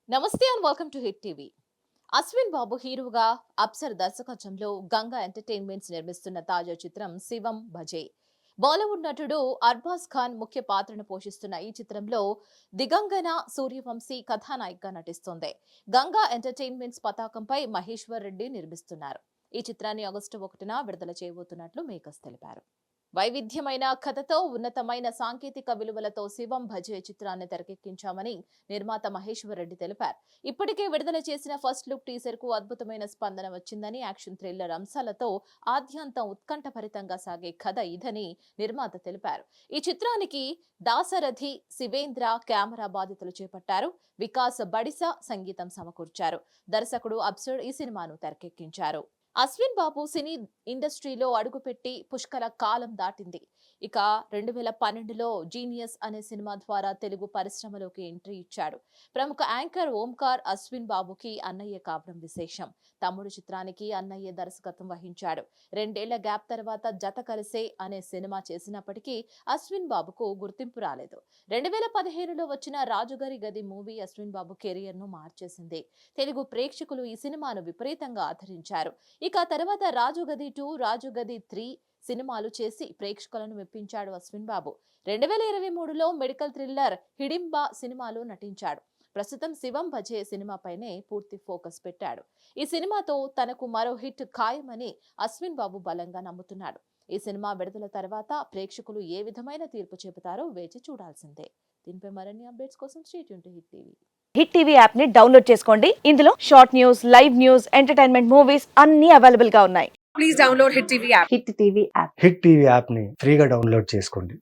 నమస్తే and welcome to hit TV. Ashwin Babu హీరోగా అప్సర్ దర్శకత్వంలో గంగా ఎంటర్టైన్మెంట్స్ నిర్మిస్తున్న తాజా చిత్రం శివం భజే. బాలీవుడ్ నటుడు అర్బాజ్ ఖాన్ ముఖ్య పాత్రను పోషిస్తున్న ఈ చిత్రంలో దిగంగన సూర్యవంశీ కథానాయికగా నటిస్తోంది. గంగా ఎంటర్టైన్మెంట్స్ పతాకంపై మహేశ్వర్ రెడ్డి నిర్మిస్తున్నారు. ఈ చిత్రాన్ని ఆగస్టు 1న విడుదల చేయబోతున్నట్లు మేకర్స్ తెలిపారు. వైవిధ్యమైన కథతో ఉన్నతమైన సాంకేతిక విలువలతో శివం భజే చిత్రాన్ని తెరకెక్కించామని నిర్మాత మహేశ్వర్ రెడ్డి తెలిపారు. ఇప్పటికే విడుదల చేసిన ఫస్ట్ లుక్ టీజర్ కు అద్భుతమైన స్పందన వచ్చిందని, యాక్షన్ థ్రిల్లర్ అంశాలతో ఆద్యంతం ఉత్కంఠభరితంగా సాగే కథ ఇదని నిర్మాత తెలిపారు. ఈ చిత్రానికి దాశరథి శివేంద్ర కెమెరా బాధ్యతలు చేపట్టారు. వికాస్ బడిసా సంగీతం సమకూర్చారు. దర్శకుడు అప్సర్ ఈ సినిమాను తెరకెక్కించారు. అశ్విన్ బాబు సినీ ఇండస్ట్రీలో అడుగుపెట్టి పుష్కర కాలం దాటింది. ఇక 2012లో జీనియస్ అనే సినిమా ద్వారా తెలుగు పరిశ్రమలోకి ఎంట్రీ ఇచ్చాడు. ప్రముఖ యాంకర్ ఓంకార్ అశ్విన్ బాబుకి అన్నయ్య కావడం విశేషం. తమ్ముడు చిత్రానికి అన్నయ్య దర్శకత్వం వహించాడు. 2 ఏళ్ల గ్యాప్ తర్వాత జత కలిసే అనే సినిమా చేసినప్పటికీ అశ్విన్ బాబుకు గుర్తింపు రాలేదు. 2015లో వచ్చిన రాజుగారి గది మూవీ అశ్విన్ బాబు కెరియర్ ను మార్చేసింది. తెలుగు ప్రేక్షకులు ఈ సినిమాను విపరీతంగా ఆదరించారు. ఇక తర్వాత రాజుగది 2, రాజుగది 3 సినిమాలు చేసి ప్రేక్షకులను మెప్పించాడు అశ్విన్ బాబు. 2023లో మెడికల్ థ్రిల్లర్ హిడింబా సినిమాలో నటించాడు. ప్రస్తుతం శివం భజే సినిమాపైనే పూర్తి ఫోకస్ పెట్టాడు. ఈ సినిమాతో తనకు మరో హిట్ ఖాయమని అశ్విన్ బాబు బలంగా నమ్ముతున్నాడు. ఈ సినిమా విడుదల తర్వాత ప్రేక్షకులు ఏ విధమైన తీర్పు చెబుతారో వేచి చూడాల్సిందే. దీనిపై మరిన్ని అప్డేట్స్ కోసం stay tune to hit TV. Hit TV app ని డౌన్లోడ్ చేసుకోండి. ఇందులో short news, live news, entertainment movies అన్ని అవైలబుల్ గా ఉన్నాయి. Please download Hit TV app. Hit TV app hit TV యాప్ని ఫ్రీగా డౌన్లోడ్ చేసుకోండి.